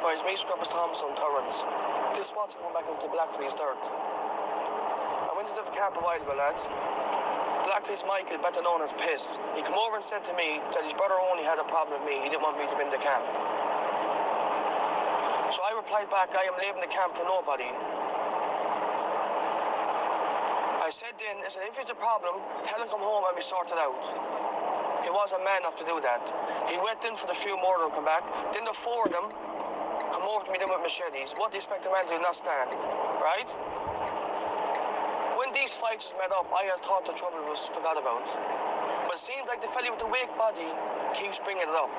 boys, me, Scrubbers Thompson, Torrance. This spot's going back into Blackface dirt. I went into the camp a while ago, lads. Blackface Michael, better known as Piss. He came over and said to me that his brother only had a problem with me. He didn't want me to be in the camp. So I replied back, I am leaving the camp for nobody. I said then, I said, if it's a problem, tell him come home and we sort it out. He was a man enough to do that. He went in for the few more and come back. Then the four of them come over to me then with machetes. What do you expect a man to do? Not stand, right? When these fights met up, I had thought the trouble was forgot about. But it seems like the fella with the weak body keeps bringing it up.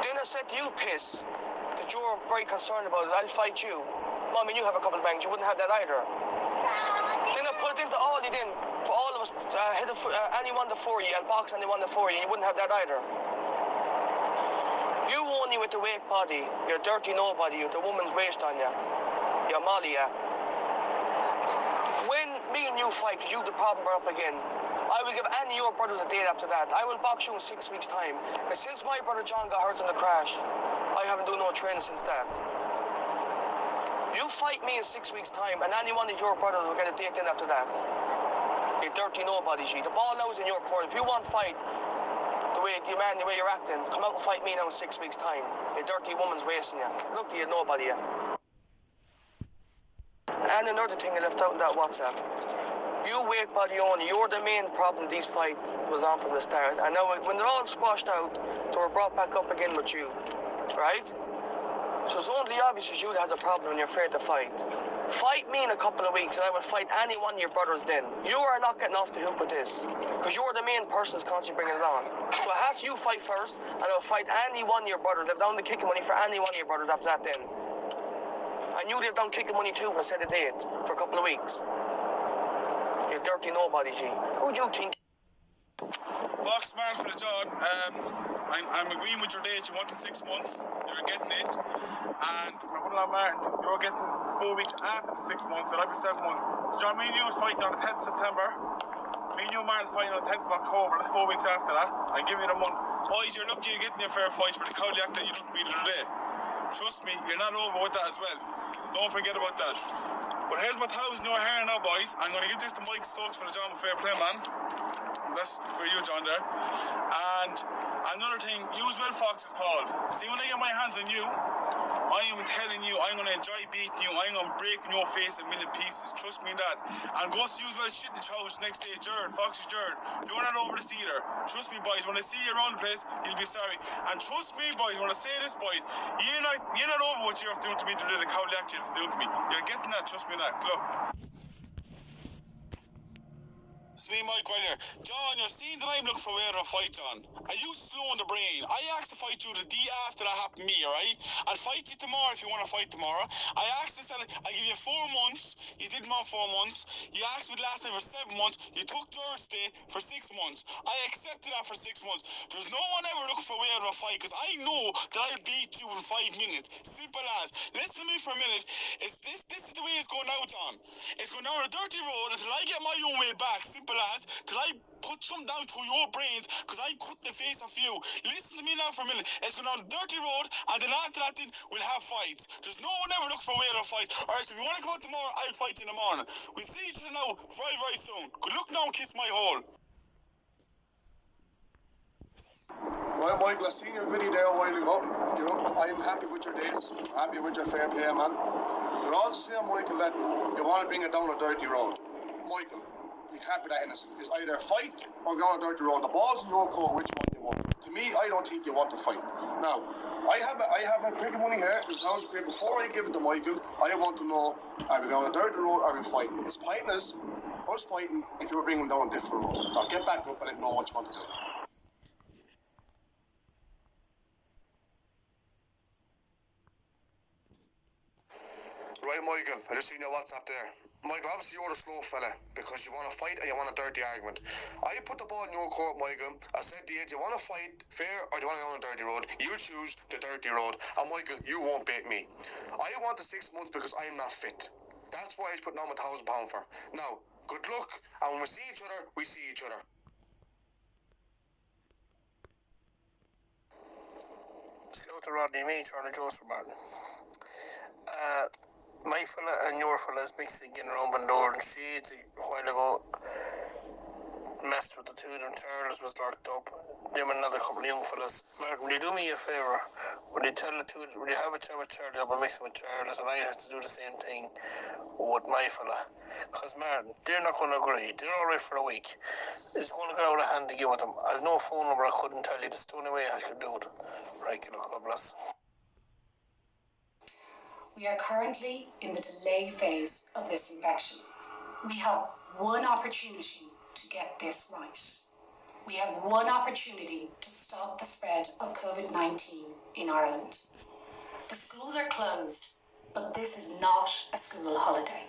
Then I said to you, Piss, that you're very concerned about it. I'll fight you. Mommy, you have a couple of bangs. You wouldn't have that either. Then I put it into all you then. For all of us, anyone the four of you, I'll box anyone the four of you. You wouldn't have that either. You only with the weak body. You're dirty nobody with the woman's waist on you. You're Molly, yeah. When me and you fight, because you the problem brought up again, I will give any of your brothers a date after that. I will box you in 6 weeks' time. Because since my brother John got hurt in the crash, I haven't done no training since that. You fight me in 6 weeks' time, and any one of your brothers will get a date in after that. You dirty nobody, G. The ball now is in your court. If you want to fight the way you're acting, come out and fight me now in 6 weeks' time. You dirty woman's wasting you. Look to you, nobody, yeah. And another thing I left out in that WhatsApp. You weak body only. You're the main problem these fight was on from the start. And now when they're all squashed out, they were brought back up again with you, right? So it's only obvious as you that has a problem and you're afraid to fight. Fight me in a couple of weeks and I will fight any one of your brothers then. You are not getting off the hook with this. Because you're the main person that's constantly bringing it on. So it has you fight first and I'll fight any one of your brothers. Live down the kicking money for any one of your brothers after that then. And you live down kicking money too for a set of date for a couple of weeks. You dirty nobody, G. Who do you think? Fox Smart for the John. I'm agreeing with your date. You wanted 6 months. You're getting it. And Martin, you're getting 4 weeks after the 6 months. So that'll be 7 months. So John, me and you was fighting on the 10th of September. Me and you, Martin's fighting on the 10th of October. That's 4 weeks after that. I give you the month. Boys, you're lucky you're getting your fair fights for the Cowliac that you don't beat today. Trust me, you're not over with that as well. Don't forget about that. But here's my $1,000 hair now, boys. I'm going to give this to Mike Stokes for the John Fair Play, man. That's for you, John, there. And another thing, use well Fox is called. See, when I get my hands on you, I am telling you, I'm going to enjoy beating you. I'm going to break your face in a million pieces. Trust me in that. And go to use well shit in the house next day, Jared. Fox is Jared. You're not over this either. Trust me, boys. When I see you around the place, you'll be sorry. And trust me, boys, when I say this, boys, you're not over what you have to do to me today, the Cowliac you have to do to me. You're getting that, trust me in that. Look. It's me, Mike, right here. John, you're seeing that I'm looking for where to fight, John. Are you slow in the brain? I asked to fight you the day after that happened to me, alright? I'll fight you tomorrow if you want to fight tomorrow. I asked this, I give you 4 months. You didn't want 4 months. You asked me last time for 7 months. You took Thursday for 6 months. I accepted that for 6 months. There's no one ever looking for where to fight because I know that I'll beat you in 5 minutes. Simple as. Listen to me for a minute. This is the way it's going now, John. It's going down a dirty road until I get my own way back. Simple as, till I put some down through your brains, because I cut the face off you. Listen to me now for a minute. It's going down a dirty road, and then after that, then we'll have fights. There's no one ever look for a way to fight. Alright, so if you want to come out tomorrow, I'll fight in the morning. We'll see each other now very, very soon. Good luck now and kiss my hole. Well, Michael, I seen your video there a while ago. You know, I'm happy with your dates. I'm happy with your fair play, man. You're all saying, Michael, that you want to bring it down a dirty road. Michael, you can't be that innocent. It's either fight or go on a dirty road. The ball's in your court, which one you want. To me, I don't think you want to fight. Now, I have a pretty money here. There's £1,000. Before I give it to Michael, I want to know, are we going on a dirty road or are we fighting? It's pointless us fighting if you were bringing down a different road. Now, get back up and let me know what you want to do. Right, Michael, I just seen your WhatsApp there. Michael, obviously you're the slow fella because you want to fight and you want a dirty argument. I put the ball in your court, Michael. I said to you, do you want to fight fair or do you want to go on a dirty road? You choose the dirty road. And Michael, you won't beat me. I want the 6 months because I'm not fit. That's why I was putting on my £1,000 for. Now, good luck. And when we see each other, we see each other. So out to Rodney, me, Charlie Joseph Martin. My fella and your fella is mixing getting around Bandor, and she, a while ago, messed with the two of them. Charles was locked up. Them and another couple of young fellas. Martin, will you do me a favour? Will you tell the two, will you have a chat with Charlie? I'll mix with Charles, and I have to do the same thing with my fella. Because Martin, they're not going to agree. They're alright for a week. It's going to get out of hand to give with them. I've no phone number, I couldn't tell you. That's the only way I could do it. Right, God bless. We are currently in the delay phase of this infection. We have one opportunity to get this right. We have one opportunity to stop the spread of COVID-19 in Ireland. The schools are closed, but this is not a school holiday.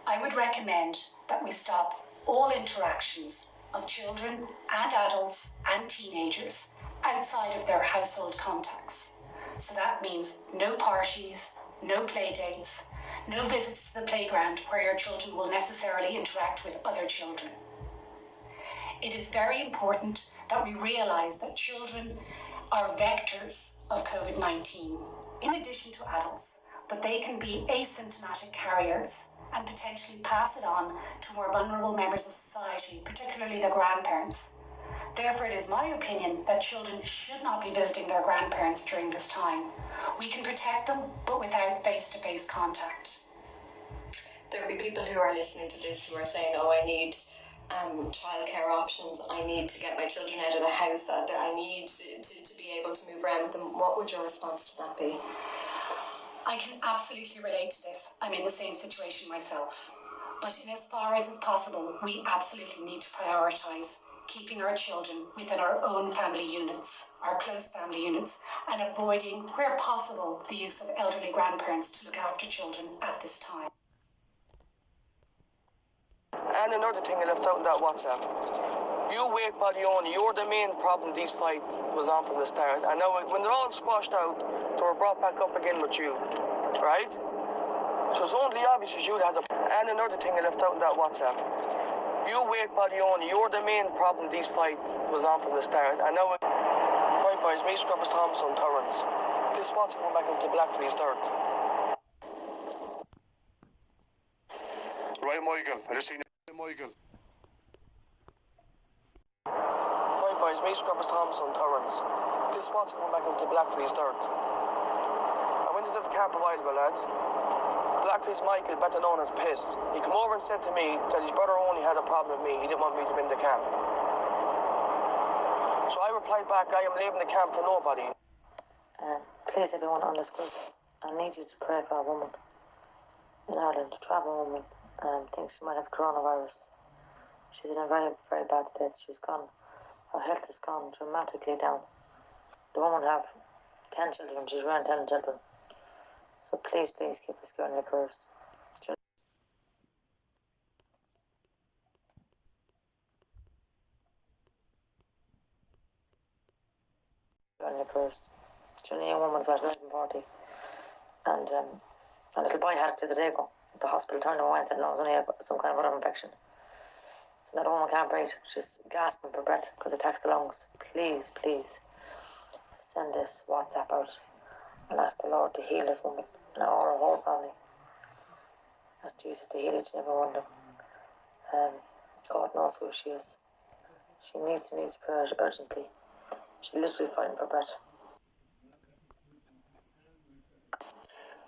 I would recommend that we stop all interactions of children and adults and teenagers outside of their household contacts. So that means no parties, no play dates, no visits to the playground where your children will necessarily interact with other children. It is very important that we realise that children are vectors of COVID-19, in addition to adults, but they can be asymptomatic carriers and potentially pass it on to more vulnerable members of society, particularly their grandparents. Therefore, it is my opinion that children should not be visiting their grandparents during this time. We can protect them, but without face-to-face contact. There will be people who are listening to this who are saying, oh, I need childcare options, I need to get my children out of the house, I need to be able to move around with them. What would your response to that be? I can absolutely relate to this. I'm in the same situation myself. But in as far as is possible, we absolutely need to prioritise keeping our children within our own family units, our close family units, and avoiding, where possible, the use of elderly grandparents to look after children at this time. And another thing I left out in that WhatsApp. You wake body only, you're the main problem these fight was on from the start. And now when they're all squashed out, they were brought back up again with you, right? So it's only obvious as you that has a... And another thing I left out in that WhatsApp. You wake body only, you're the main problem these fight was on from the start. And now right boys, me, Scrubbers Thompson, Torrance. This spot's coming back into Blackfleece dirt. Right, Michael. I just seen it, Michael. Right boys, me, Scrubbers Thompson, Torrance. This spot's coming back into Blackfleece dirt. I went into the camp a while ago, lads. Blackface Michael, better known as Piss. He came over and said to me that his brother only had a problem with me. He didn't want me to be in the camp. So I replied back, I am leaving the camp for nobody. Please, everyone on this group, I need you to pray for a woman in Ireland, a travel woman, thinks she might have coronavirus. She's in a very, very bad state. She's gone. Her health has gone dramatically down. The woman have 10 children. She's around 10 children. So please keep this girl in your prayers. In your prayers. She's only a young woman about 11-40. And a little boy had it the other day ago. The hospital turned him away and said no, it was only some kind of other infection. So that woman can't breathe. She's gasping for breath because it attacks the lungs. Please send this WhatsApp out and ask the Lord to heal this woman and our whole family. Ask Jesus to heal each and every one of them. God knows who she is. She needs prayers urgently. She's literally fighting for breath.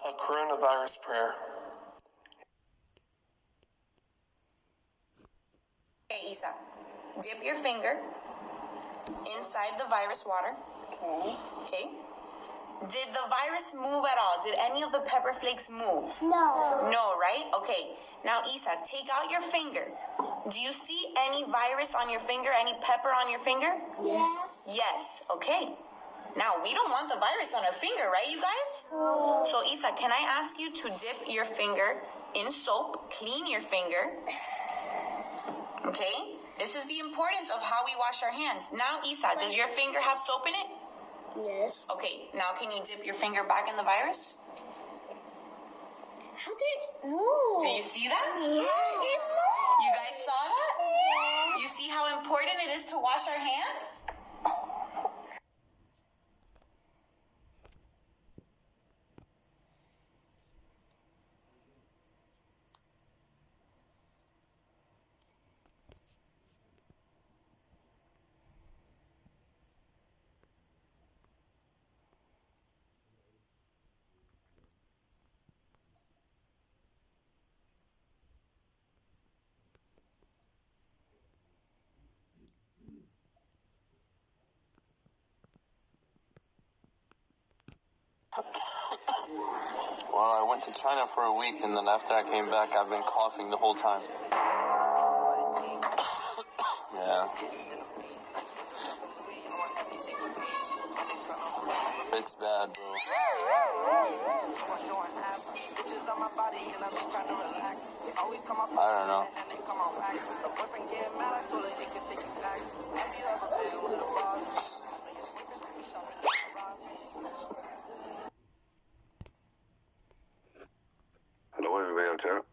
A coronavirus prayer. Okay, Isa, dip your finger inside the virus water. Okay. Did the virus move at all? Did any of the pepper flakes move? No. No, right? Okay. Now, Isa, take out your finger. Do you see any virus on your finger? Any pepper on your finger? Yes. Yes. Okay. Now, we don't want the virus on our finger, right, you guys? No. So, Isa, can I ask you to dip your finger in soap, clean your finger? Okay? This is the importance of how we wash our hands. Now, Isa, does your finger have soap in it? Yes. Okay, now can you dip your finger back in the virus? How did it move? Do you see that? Yeah. It moved. You guys saw that? Yeah. You see how important it is to wash our hands? Well, I went to China for a week, and then after I came back, I've been coughing the whole time. Yeah. It's bad, bro. I don't know. Hello, everybody out there.